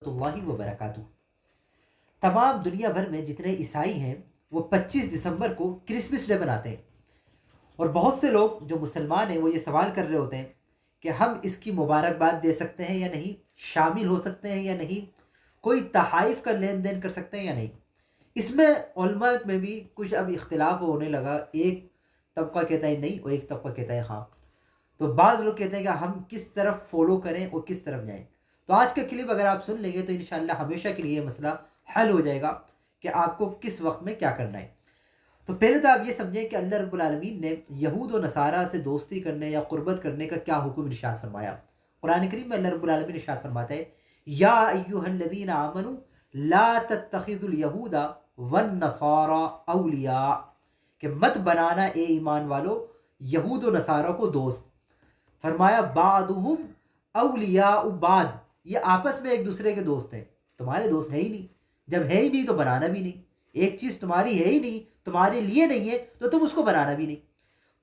اللہ وبرکاتہ۔ تمام دنیا بھر میں جتنے عیسائی ہیں وہ 25 دسمبر کو کرسمس ڈے مناتے ہیں، اور بہت سے لوگ جو مسلمان ہیں وہ یہ سوال کر رہے ہوتے ہیں کہ ہم اس کی مبارکباد دے سکتے ہیں یا نہیں، شامل ہو سکتے ہیں یا نہیں، کوئی تحائف کا لین دین کر سکتے ہیں یا نہیں۔ اس میں علماء میں بھی کچھ اب اختلاف ہونے لگا، ایک طبقہ کہتا ہے نہیں اور ایک طبقہ کہتا ہے ہاں۔ تو بعض لوگ کہتے ہیں کہ ہم کس طرف فالو کریں اور کس طرف جائیں۔ تو آج کا کلپ اگر آپ سن لیں گے تو انشاءاللہ ہمیشہ کے لیے یہ مسئلہ حل ہو جائے گا کہ آپ کو کس وقت میں کیا کرنا ہے۔ تو پہلے تو آپ یہ سمجھیں کہ اللہ رب العالمین نے یہود و نصارہ سے دوستی کرنے یا قربت کرنے کا کیا حکم ارشاد فرمایا۔ قرآن کریم میں اللہ رب العالمین ارشاد فرماتا ہے یا ایھا الذین آمنوا لا تتخذوا الیہود والنصارى اولیاء، کہ مت بنانا اے ایمان والو یہود و نصارہ کو دوست۔ فرمایا بعضهم اولیاء بعض، یہ آپس میں ایک دوسرے کے دوست ہیں، تمہارے دوست ہے ہی نہیں۔ جب ہے ہی نہیں تو بنانا بھی نہیں، ایک چیز تمہاری ہے ہی نہیں، تمہارے لیے نہیں ہے تو تم اس کو بنانا بھی نہیں۔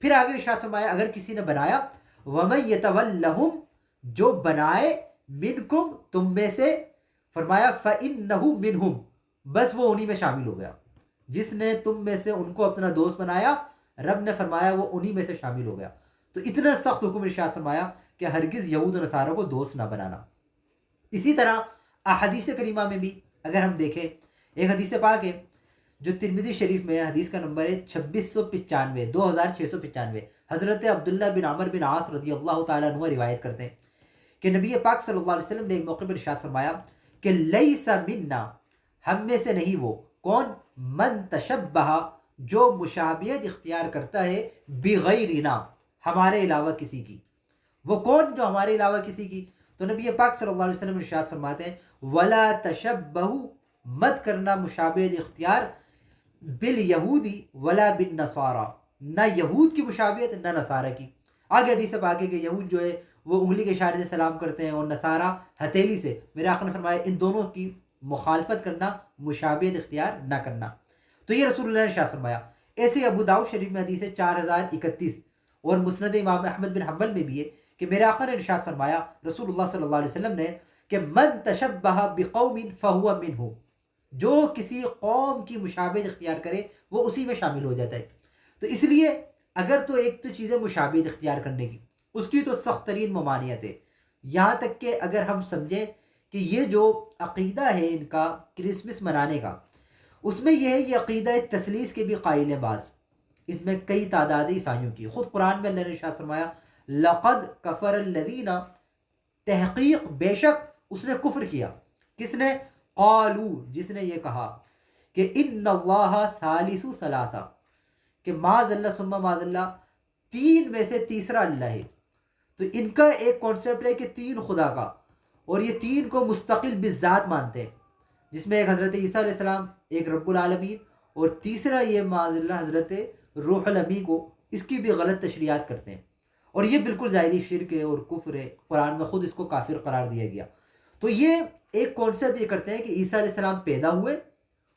پھر آگے ارشاد فرمایا اگر کسی نے بنایا وَمَن يَتَوَلَّهُمْ، جو بنائے منکم تم میں سے، فرمایا فَإِنَّهُ مِنْهُمْ، بس وہ انہی میں شامل ہو گیا۔ جس نے تم میں سے ان کو اپنا دوست بنایا، رب نے فرمایا وہ انہی میں سے شامل ہو گیا۔ تو اتنا سخت حکم ارشاد فرمایا کہ ہرگز یہود و نصارہ کو دوست نہ بنانا۔ اسی طرح احادیث کریمہ میں بھی اگر ہم دیکھیں، ایک حدیث پاک ہے جو ترمذی شریف میں ہے، حدیث کا نمبر ہے 2695، 2695۔ حضرت عبداللہ بن عمر بن عاص رضی اللہ تعالیٰ عنہ روایت کرتے ہیں کہ نبی پاک صلی اللہ علیہ وسلم نے ایک موقع پر ارشاد فرمایا کہ لیس منا، ہم میں سے نہیں وہ کون، من تشبہ، جو مشابہت اختیار کرتا ہے بغیرنا، ہمارے علاوہ کسی کی۔ وہ کون جو ہمارے علاوہ کسی کی؟ تو نبی پاک صلی اللہ علیہ وسلم ارشاد فرماتے ہیں ولا تشبہوا، مت کرنا مشابہت اختیار بالیہودی ولا بالنصارى، نہ یہود کی مشابہت نہ نصارہ کی۔ آگے حدیث اب آگے کہ یہود جو ہے وہ انگلی کے اشارے سے سلام کرتے ہیں اور نصارہ ہتھیلی سے۔ میرے آقا نے فرمایا ان دونوں کی مخالفت کرنا، مشابہت اختیار نہ کرنا۔ تو یہ رسول اللہ نے ارشاد فرمایا۔ ایسے ابو داؤد شریف میں حدیث ہے 4031، اور مسند امام احمد بن حنبل میں بھی ہے کہ میرے آقا نے ارشاد فرمایا رسول اللہ صلی اللہ علیہ وسلم نے کہ من تشبہ بقوم فہو منہ، جو کسی قوم کی مشابہت اختیار کرے وہ اسی میں شامل ہو جاتا ہے۔ تو اس لیے اگر تو ایک تو چیز ہے مشابہت اختیار کرنے کی، اس کی تو سخت ترین ممانعت ہے۔ یہاں تک کہ اگر ہم سمجھیں کہ یہ جو عقیدہ ہے ان کا کرسمس منانے کا، اس میں یہ ہے یہ عقیدہ تثلیث کے بھی قائل ہیں بعض، اس میں کئی تعداد عیسائیوں کی۔ خود قرآن میں اللہ نے ارشاد فرمایا لقد کفر الذین، تحقیق بے شک اس نے کفر کیا، کس نے؟ قالو، جس نے یہ کہا کہ ان اللہ ثالث ثلاثہ، کہ معاذ اللہ ثم معاذ اللہ تین میں سے تیسرا اللہ ہے۔ تو ان کا ایک کانسیپٹ ہے کہ تین خدا کا، اور یہ تین کو مستقل بالذات مانتے ہیں، جس میں ایک حضرت عیسیٰ علیہ السلام، ایک رب العالمین، اور تیسرا یہ معاذ اللہ حضرت روح الامین کو، اس کی بھی غلط تشریحات کرتے ہیں، اور یہ بالکل ظاہری شرک ہے اور کفر ہے، قرآن میں خود اس کو کافر قرار دیا گیا۔ تو یہ ایک کانسیپٹ یہ کرتے ہیں کہ عیسیٰ علیہ السلام پیدا ہوئے،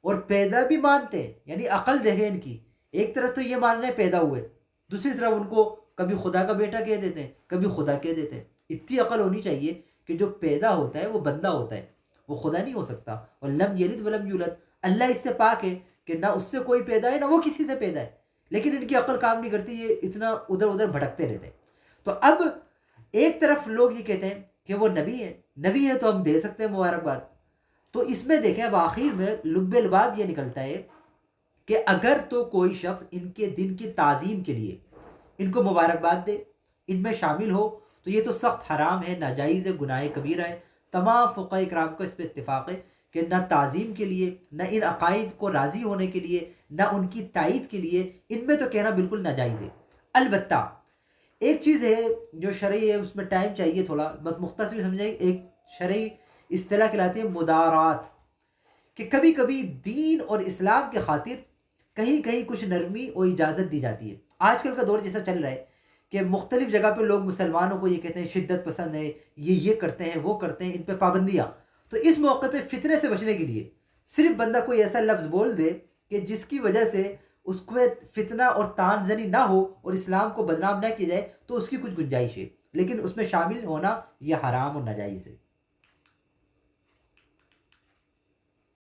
اور پیدا بھی مانتے ہیں، یعنی عقل دیکھیں ان کی، ایک طرف تو یہ ماننے پیدا ہوئے، دوسری طرف ان کو کبھی خدا کا بیٹا کہہ دیتے ہیں، کبھی خدا کہہ دیتے ہیں۔ اتنی عقل ہونی چاہیے کہ جو پیدا ہوتا ہے وہ بندہ ہوتا ہے، وہ خدا نہیں ہو سکتا۔ اور لم یلد ولم یولد، اللہ اس سے پاک ہے کہ نہ اس سے کوئی پیدا ہے نہ وہ کسی سے پیدا ہے، لیکن ان کی عقل کام نہیں کرتی، یہ اتنا ادھر ادھر بھٹکتے رہتے ہیں۔ تو اب ایک طرف لوگ یہ کہتے ہیں کہ وہ نبی ہیں، نبی ہیں تو ہم دے سکتے ہیں مبارکباد۔ تو اس میں دیکھیں اب آخر میں لب الباب یہ نکلتا ہے کہ اگر تو کوئی شخص ان کے دن کی تعظیم کے لیے ان کو مبارکباد دے، ان میں شامل ہو، تو یہ تو سخت حرام ہے، ناجائز ہے، گناہ کبیرہ ہے۔ تمام فقہاء اکرام کا اس پہ اتفاق ہے کہ نہ تعظیم کے لیے، نہ ان عقائد کو راضی ہونے کے لیے، نہ ان کی تائید کے لیے، ان میں تو کہنا بالکل ناجائز ہے۔ البتہ ایک چیز ہے جو شرعی ہے، اس میں ٹائم چاہیے تھوڑا، بس مختصر سمجھیں، ایک شرعی اصطلاح کہلاتی ہے مدارات، کہ کبھی کبھی دین اور اسلام کے خاطر کہیں کہیں کچھ نرمی اور اجازت دی جاتی ہے۔ آج کل کا دور جیسا چل رہا ہے کہ مختلف جگہ پہ لوگ مسلمانوں کو یہ کہتے ہیں شدت پسند ہے، یہ کرتے ہیں، وہ کرتے ہیں، ان پہ پابندیاں۔ تو اس موقع پہ فتنے سے بچنے کے لیے صرف بندہ کوئی ایسا لفظ بول دے کہ جس کی وجہ سے اس کو فتنہ اور تان زنی نہ ہو اور اسلام کو بدنام نہ کیا جائے، تو اس کی کچھ گنجائش ہے، لیکن اس میں شامل ہونا یہ حرام اور ناجائز ہے۔